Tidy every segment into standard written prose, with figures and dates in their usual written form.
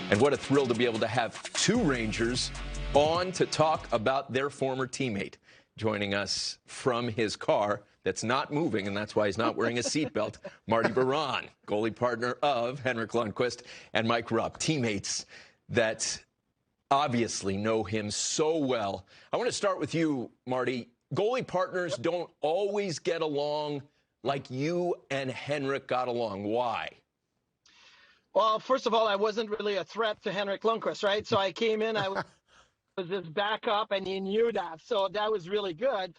And what a thrill to be able to have two Rangers on to talk about their former teammate. Joining us from his car that's not moving, and that's why he's not wearing a seatbelt, Marty Biron, goalie partner of Henrik Lundqvist, and Mike Rupp, teammates that obviously know him so well. I want to start with you, Marty. Goalie partners don't always get along like you and Henrik got along. Why? Well, first of all, I wasn't really a threat to Henrik Lundqvist, right? So I came in, I was his backup, and he knew that. So that was really good.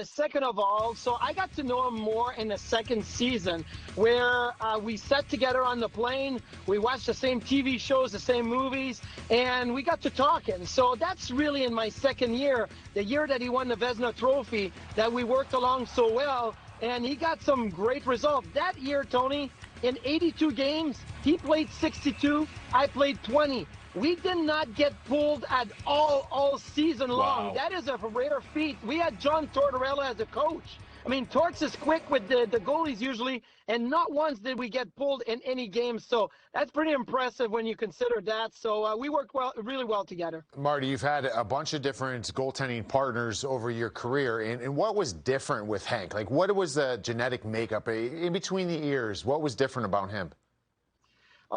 Second of all, so I got to know him more in the second season, where we sat together on the plane, we watched the same TV shows, the same movies, and we got to talking. So that's really in my second year, the year that he won the Vezina Trophy, that we worked along so well, and he got some great results. That year, Tony, in 82 games, he played 62, I played 20. We did not get pulled at all season long. Wow. That is a rare feat. We had John Tortorella as a coach. I mean, Torts is quick with the goalies usually, and not once did we get pulled in any game. So that's pretty impressive when you consider that. So we worked really well together. Marty, you've had a bunch of different goaltending partners over your career, and what was different with Hank? Like, what was the genetic makeup in between the ears? What was different about him?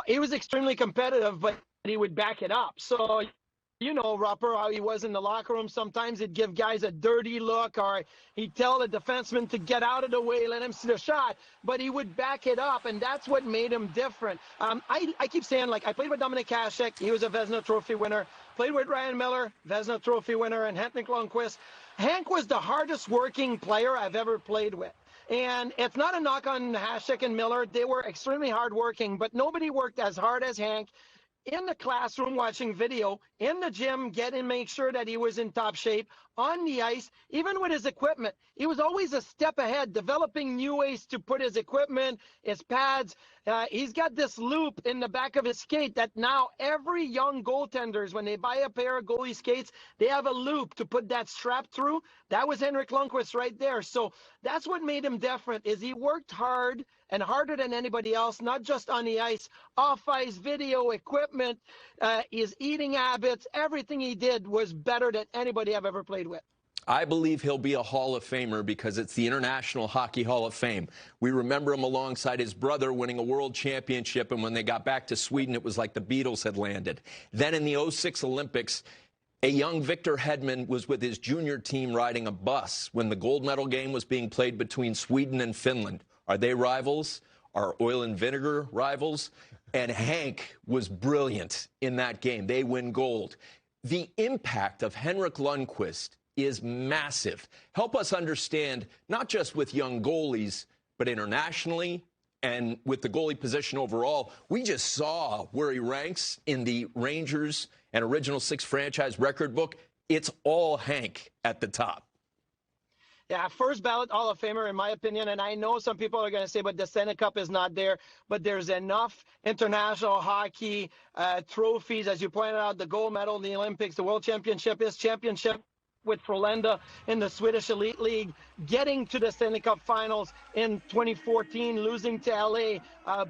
He was extremely competitive, but he would back it up. So, you know, Rupper, how he was in the locker room. Sometimes he'd give guys a dirty look, or he'd tell the defenseman to get out of the way, let him see the shot, but he would back it up, and that's what made him different. I keep saying, like, I played with Dominik Hasek. He was a Vezina Trophy winner. Played with Ryan Miller, Vezina Trophy winner, and Henrik Lundqvist. Hank was the hardest working player I've ever played with. And it's not a knock on Hasek and Miller. They were extremely hardworking, but nobody worked as hard as Hank. In the classroom watching video, in the gym make sure that he was in top shape, on the ice, even with his equipment. He was always a step ahead, developing new ways to put his equipment, his pads. He's got this loop in the back of his skate that now every young goaltenders, when they buy a pair of goalie skates, they have a loop to put that strap through. That was Henrik Lundqvist right there. So that's what made him different, is he worked hard and harder than anybody else, not just on the ice, off ice, video, equipment, his eating habits, everything he did was better than anybody I've ever played with. I believe he'll be a Hall of Famer because it's the International Hockey Hall of Fame. We remember him alongside his brother winning a world championship, and when they got back to Sweden, it was like the Beatles had landed. Then in the '06 Olympics, a young Victor Hedman was with his junior team riding a bus when the gold medal game was being played between Sweden and Finland. Are they rivals? Are oil and vinegar rivals? And Hank was brilliant in that game. They win gold. The impact of Henrik Lundqvist is massive. Help us understand, not just with young goalies, but internationally and with the goalie position overall. We just saw where he ranks in the Rangers and Original Six franchise record book. It's all Hank at the top. Yeah, first ballot Hall of Famer, in my opinion. And I know some people are going to say, but the Stanley Cup is not there. But there's enough international hockey trophies, as you pointed out, the gold medal in the Olympics, the World Championship, his championship with Frölunda in the Swedish Elite League, getting to the Stanley Cup Finals in 2014, losing to LA.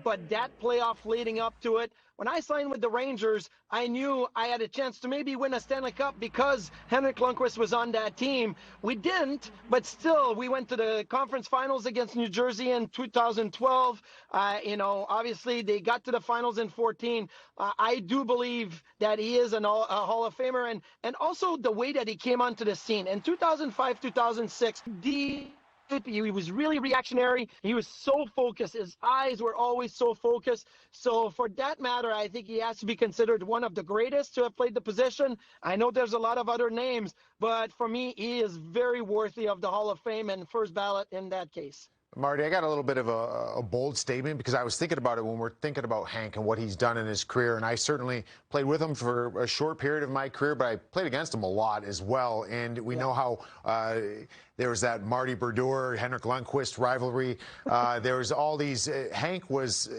But that playoff leading up to it, when I signed with the Rangers, I knew I had a chance to maybe win a Stanley Cup because Henrik Lundqvist was on that team. We didn't, but still, we went to the conference finals against New Jersey in 2012. You know, obviously, they got to the finals in 14. I do believe that he is a Hall of Famer, and also the way that he came onto the scene. In 2005, 2006, he was really reactionary. He was so focused. His eyes were always so focused. So for that matter, I think he has to be considered one of the greatest to have played the position. I know there's a lot of other names, but for me, he is very worthy of the Hall of Fame and first ballot in that case. Marty, I got a little bit of a bold statement because I was thinking about it when we're thinking about Hank and what he's done in his career. And I certainly played with him for a short period of my career, but I played against him a lot as well. And we know how there was that Marty Brodeur, Henrik Lundqvist rivalry. There was all these. Hank was,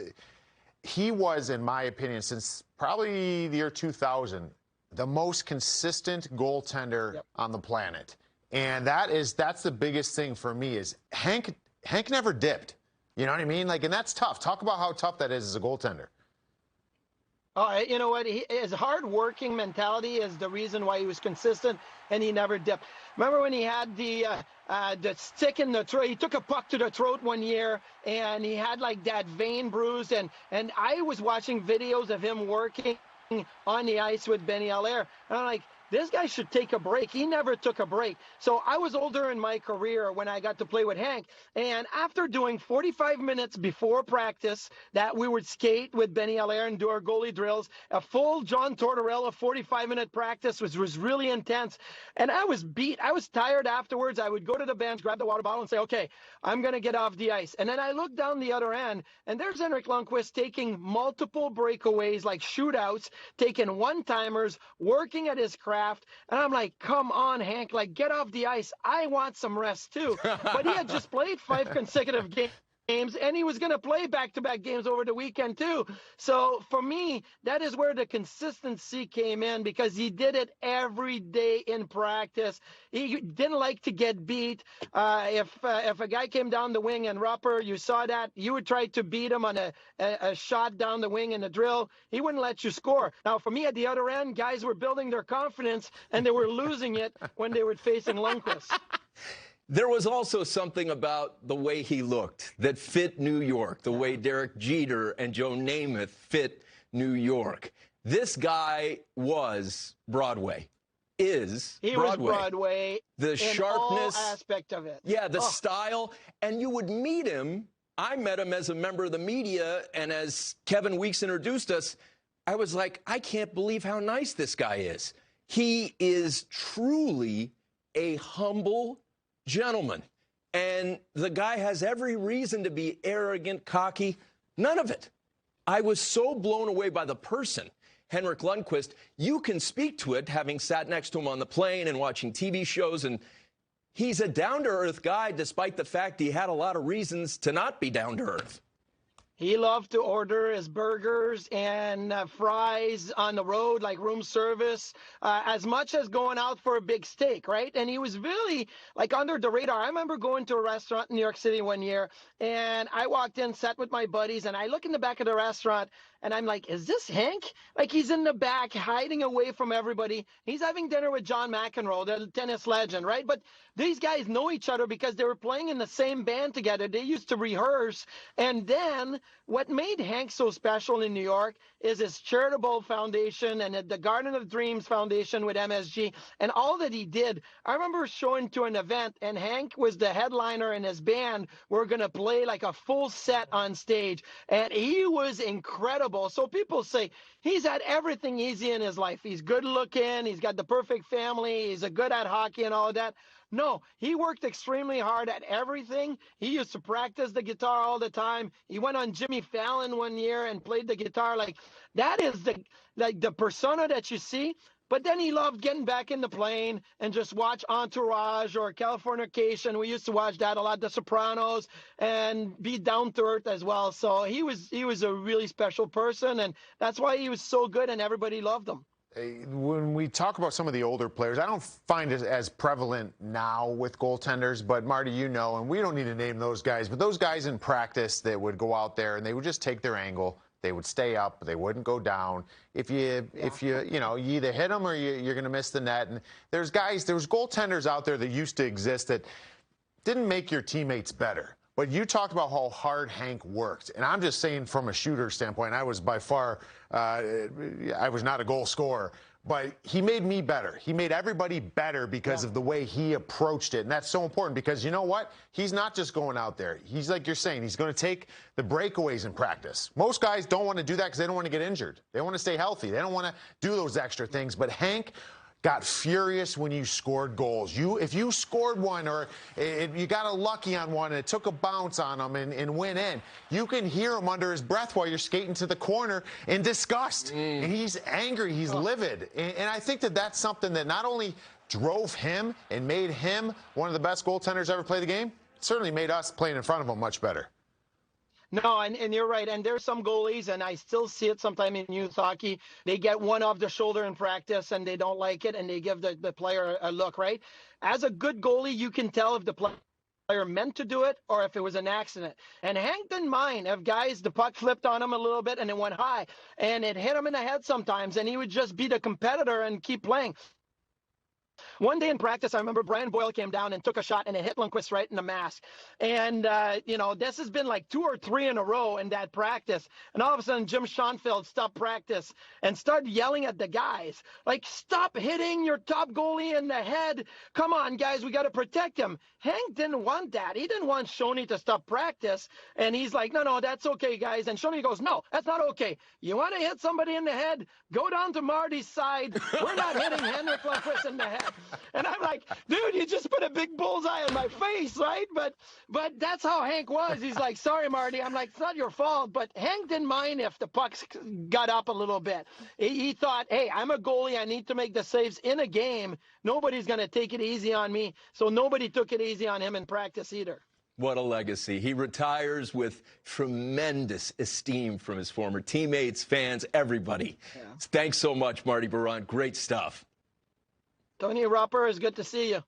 he was, in my opinion, since probably the year 2000, the most consistent goaltender on the planet. And that's the biggest thing for me is Hank never dipped. You know what I mean? Like, and that's tough. Talk about how tough that is as a goaltender. You know what? His hard-working mentality is the reason why he was consistent and he never dipped. Remember when he had the stick in the throat? He took a puck to the throat one year, and he had like that vein bruised. And I was watching videos of him working on the ice with Benny Allaire, and I'm like, this guy should take a break. He never took a break. So I was older in my career when I got to play with Hank. And after doing 45 minutes before practice that we would skate with Benny Allaire and do our goalie drills, a full John Tortorella 45-minute practice was really intense. And I was beat. I was tired afterwards. I would go to the bench, grab the water bottle and say, okay, I'm going to get off the ice. And then I look down the other end, and there's Henrik Lundqvist taking multiple breakaways like shootouts, taking one-timers, working at his craft. And I'm like, come on, Hank, like, get off the ice. I want some rest too. But he had just played 5 consecutive games, and he was going to play back-to-back games over the weekend too. So for me, that is where the consistency came in, because he did it every day in practice. He didn't like to get beat. If a guy came down the wing, and Rupper, you saw that, you would try to beat him on a shot down the wing in the drill, he wouldn't let you score. Now, for me, at the other end, guys were building their confidence, and they were losing it when they were facing Lundqvist. There was also something about the way he looked that fit New York, the way Derek Jeter and Joe Namath fit New York. This guy was Broadway, is he Broadway. Was Broadway. The sharpness. All aspect of it. Yeah, the style. And you would meet him. I met him as a member of the media, and as Kevin Weeks introduced us, I was like, I can't believe how nice this guy is. He is truly a humble gentleman. And the guy has every reason to be arrogant, cocky. None of it. I was so blown away by the person, Henrik Lundqvist. You can speak to it, having sat next to him on the plane and watching TV shows. And he's a down-to-earth guy, despite the fact he had a lot of reasons to not be down-to-earth. He loved to order his burgers and fries on the road, like room service, as much as going out for a big steak, right? And he was really like under the radar. I remember going to a restaurant in New York City one year, and I walked in, sat with my buddies, and I look in the back of the restaurant, and I'm like, is this Hank? Like, he's in the back, hiding away from everybody. He's having dinner with John McEnroe, the tennis legend, right? But these guys know each other because they were playing in the same band together. They used to rehearse. And then what made Hank so special in New York is his charitable foundation and the Garden of Dreams Foundation with MSG and all that he did. I remember showing to an event, and Hank was the headliner, and his band were going to play like a full set on stage. And he was incredible. So people say he's had everything easy in his life. He's good looking. He's got the perfect family. He's good at hockey and all of that. No, he worked extremely hard at everything. He used to practice the guitar all the time. He went on Jimmy Fallon one year and played the guitar. Like, that is the persona that you see. But then he loved getting back in the plane and just watch Entourage or Californication. We used to watch that a lot, The Sopranos, and be down to earth as well. So he was a really special person, and that's why he was so good and everybody loved him. When we talk about some of the older players, I don't find it as prevalent now with goaltenders, but Marty, you know, and we don't need to name those guys, but those guys in practice that would go out there and they would just take their angle. They would stay up. They wouldn't go down. If you either hit them or you're going to miss the net. And there was goaltenders out there that used to exist that didn't make your teammates better. But you talked about how hard Hank worked. And I'm just saying from a shooter standpoint, I was by far, I was not a goal scorer. But he made me better. He made everybody better because of the way he approached it. And that's so important because you know what? He's not just going out there. He's like you're saying, he's going to take the breakaways in practice. Most guys don't want to do that because they don't want to get injured. They want to stay healthy. They don't want to do those extra things. But Hank got furious when you scored goals. If you scored one or you got a lucky on one and it took a bounce on him and went in, you can hear him under his breath while you're skating to the corner in disgust. And he's angry. He's livid. And I think that that's something that not only drove him and made him one of the best goaltenders ever play the game, it certainly made us playing in front of him much better. No, and you're right. And there's some goalies, and I still see it sometimes in youth hockey. They get one off the shoulder in practice, and they don't like it, and they give the player a look, right? As a good goalie, you can tell if the player player meant to do it or if it was an accident. And Hank didn't mind if guys, the puck flipped on him a little bit and it went high and it hit him in the head sometimes, and he would just be the competitor and keep playing. One day in practice, I remember Brian Boyle came down and took a shot, and it hit Lundqvist right in the mask. And, this has been like 2 or 3 in a row in that practice. And all of a sudden, Jim Schoenfeld stopped practice and started yelling at the guys, like, stop hitting your top goalie in the head. Come on, guys, we got to protect him. Hank didn't want that. He didn't want Shoney to stop practice. And he's like, no, that's okay, guys. And Shoney goes, no, that's not okay. You want to hit somebody in the head? Go down to Marty's side. We're not hitting Henrik Lundqvist in the head. And I'm like, dude, you just put a big bullseye on my face, right? But that's how Hank was. He's like, sorry, Marty. I'm like, it's not your fault. But Hank didn't mind if the pucks got up a little bit. He thought, hey, I'm a goalie. I need to make the saves in a game. Nobody's going to take it easy on me. So nobody took it easy on him in practice either. What a legacy. He retires with tremendous esteem from his former teammates, fans, everybody. Yeah. Thanks so much, Marty Biron. Great stuff. Tony Rupper, it's good to see you.